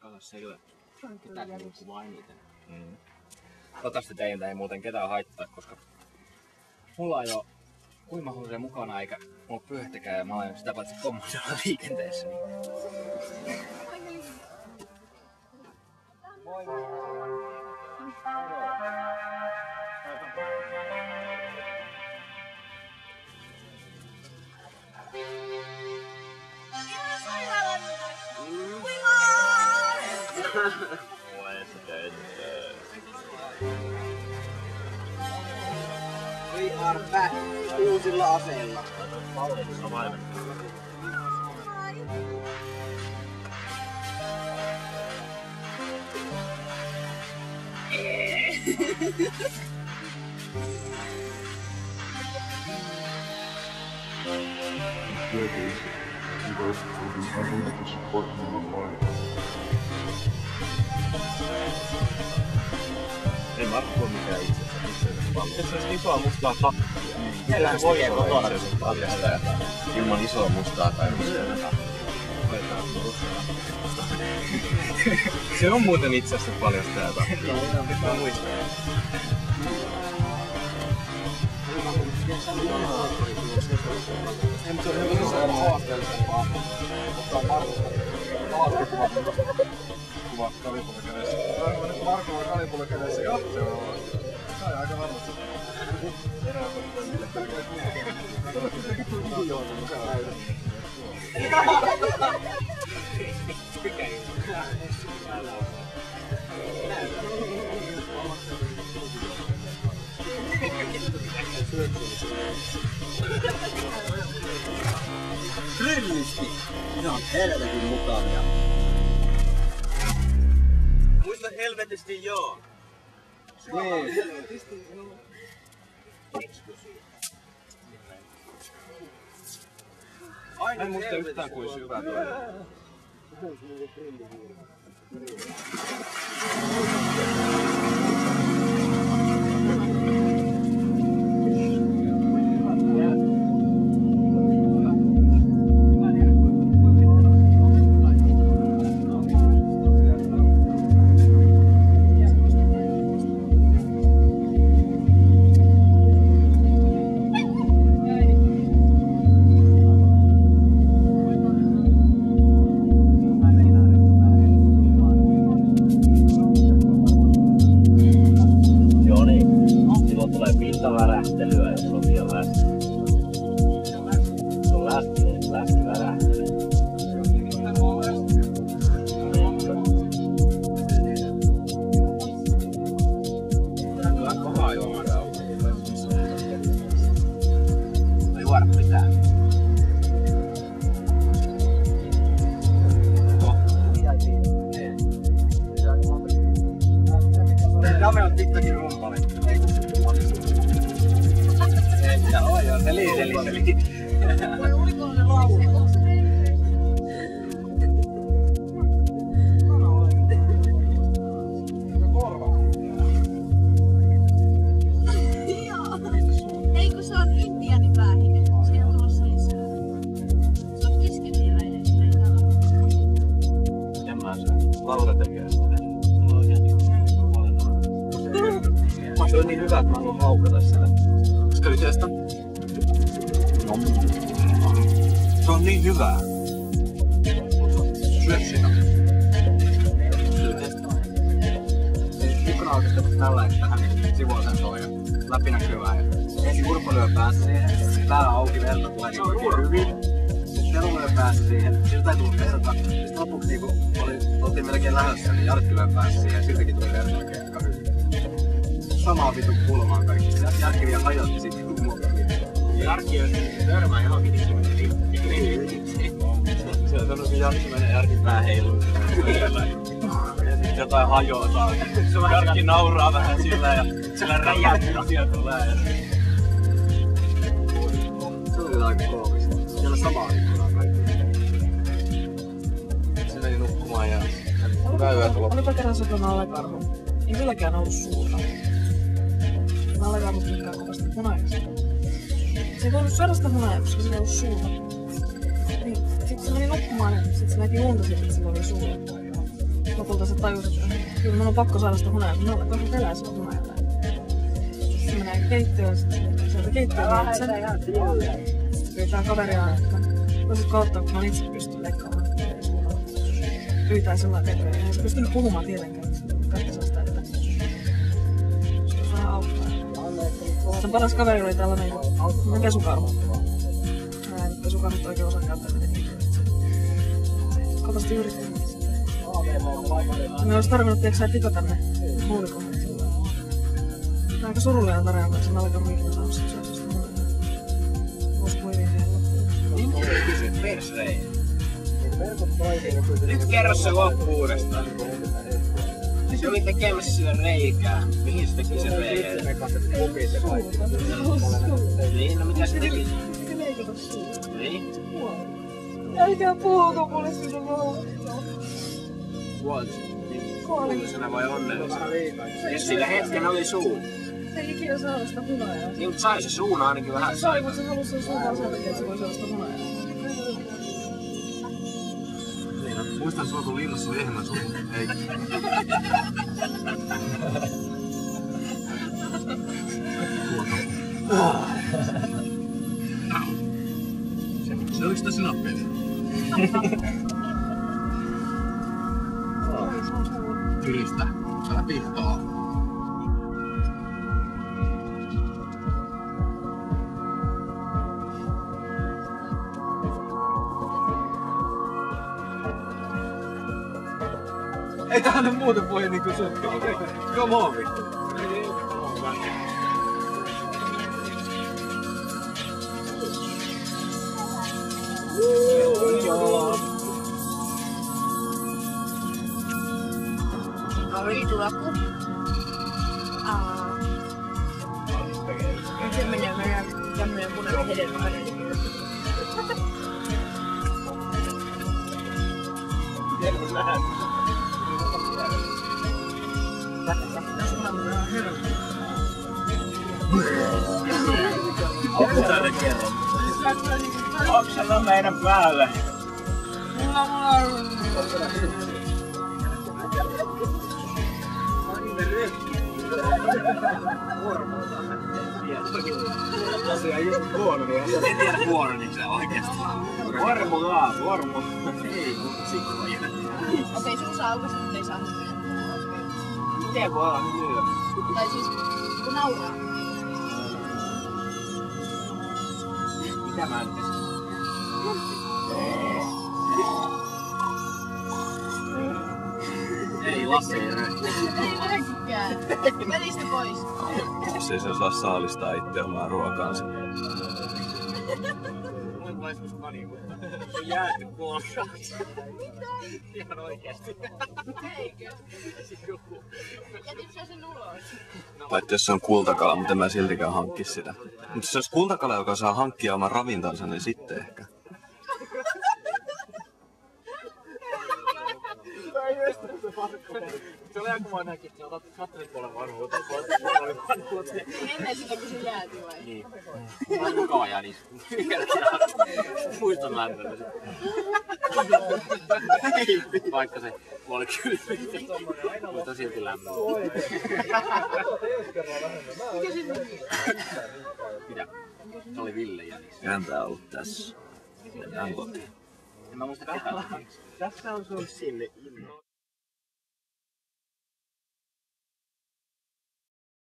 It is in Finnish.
Kato, se ei ole ketään kuvaa eniten. Toivottavasti teiltä ei muuten ketään haittaa, koska mulla on jo uimahousua mukana eikä mulla pyöhtäkään ja mä olen sitä paitsi kommandolla liikenteessä. Moi! We are back uusilla aseilla. Palvelussa vaimentaa. Ei Markku ole mikään itse. Se olisi isoa mustaa takkia. Mielellään voi kotona paljastaa Ilman isoa mustaa tai mustaa takkia. Se on muuten itse asiassa paljastaa takkia. Joo, pitää muistaa. Ei, mutta se on hyvä se on haasteellisempaa. Ottaa kuva kalipulla kädessä. Toivon, että Marko on kalipulla kädessä. Joo, se on. Se on aika varmasti. Kryllisti! Ne on helvetin mukavia. Muista helvetisti joo. Niin. Helvetisti joo. En muista yhtään kuin syvä toi. Värähtelyä, jos on vielä läski. Se on läski värähtely. Kyllä pahaa juomada on. Ei juoda mitään. Tämä on TikTokin rumpali. Joo, seli. Voi ulkoinen laulu. Ei kun se on intiaanipäähinen. Siellä on tulossa lisää. Se on keskeneräinen. En mä saa. Laura tekee sitä. Se on niin hyvä, että mä haluan haukata sitä. Yksityisestä. Se on niin hyvää. Syö sitä. Ikkuna on oikeastaan tällainen tähän sivuasentoon ja läpinäkyvää. Ensin kurkku lyö päässä siihen, pää auki, verta tulee niin hyvin. Sitten pelu lyö päässä siihen, siltä ei tullut verta. Sitten lopuksi niin oltiin melkein lähdössä, niin Jarkki lyö päässä siihen ja siltäkin tuli verta oikein aika hyvin. Samaa vitun kulmaan kaikki. Jarkki vielä hajotti sitten Jarkki on törmää johonkin Se on sanonut, kun Jarkki menee Jarkin pää heiluun. Ja sit jotain hajoaa. Jarkki nauraa vähän sillä ja sillä räjähtää tulee. Se oli aika koomista. Siellä samaa ikkunaa kaikki. Se meni nukkumaan ja hyvää yötä loppuun. Olipa kerran se nallekarhu. Ei vieläkään ollut suuta. Nallekarhu tykkää kovasti hunajaksi. Se ei voinut syödä sitä hunajaa, koska sillä ei ollut suuta. Niin, sitten se meni nukkumaan ja sitten se näki unta siitä, että sillä oli suuta. lopulta se tajus, että kyllä mun on pakko saada sitä hunajaa, kun mä koska pelää sitä hunajaa. Se menee keittiöön, sieltä keittiöön sen. Pyytää kaveriaan, että voisitko ottaa, kun mä itse pystyn leikkaamaan. Pyytää sellainen tekemään. Eihän se pystynyt puhumaan tietenkään, kaikki sellaista, että se vähän auttaa. Sen paras kaveri oli tällainen pesukarhu. Mä en pesukarhut oikein osaa käyttää miten. Kovasti yritin. Me olisi tarvinnut tiiäksä tikata ne huulikolle. Tämä on aika surullinen tarina, kun sen alkanut ikinä saanut sitä syösistä muuta. Vois kuivin vielä. Minkä kysy persreijä? Nyt kerro se loppu uudestaan. Se oli tekemässä sillä reikää. Mihin se teki sen reijää? Niin, no mitä se teki? Piti leikata suuta. Niin? Älkää puhuko mulle sitä muuta. Kuollisena vai onnellisena? Jos sillä hetken oli suu. Se ei ikinä saada sitä hunajaa. Niin, mutta sai se suun ainakin vähän. Sai, mutta se halusi sen suun vaan sen takia, että se voi saada sitä hunajaa. Muistan, sulla tuli linnassa lehmän suun. Ei. Se oli sitä sinappia. Ylistä. Älä pihtaa. Ei tähän nyt muuten voi niinku sotkia. Come on vittu. No riitulaku. Se menee meidän tämmönen punainen hedelmä. Oksana meidän päälle. Tosiaan just vuoroni. En tiedä vuoroni se oikeesti. Vormo. Ei, mutta sikkoja. Okei, sun saa aukasta, mutta ei saa hyppyä. Miten voi olla myö? Tai siis, kun nauraa. Mitä mä en tiedä? Ei, Lasse ei röy. Ei näkykään. Välistä pois. Jos ei se osaa saalistaa itse omaa ruokaansa. Mulle vois mani, mutta se on jääty puolraksi. Ihan oikeesti. Eikö? Jätit sä sen ulos? Paitsi jos se on kultakala, mutta en mä siltikään hankkis sitä. Mutta jos se olisi kultakala, joka saa hankkia oman ravintonsa, niin sitten ehkä. Se oli aika mä näkin, että otat kattelit puolen vanhuuteen. Ennen sitä, kun se jääti vai? Niin. Mä oon mukava jää niissä. Muistan lämpöllä sit. Vaikka se oli kylmä. Mutta silti lämpöllä. Mitä? Se oli Ville Jänis. Kääntä ollut tässä. Mennään kotiin. En mä muista ketään. Tässä on sun sinne inno.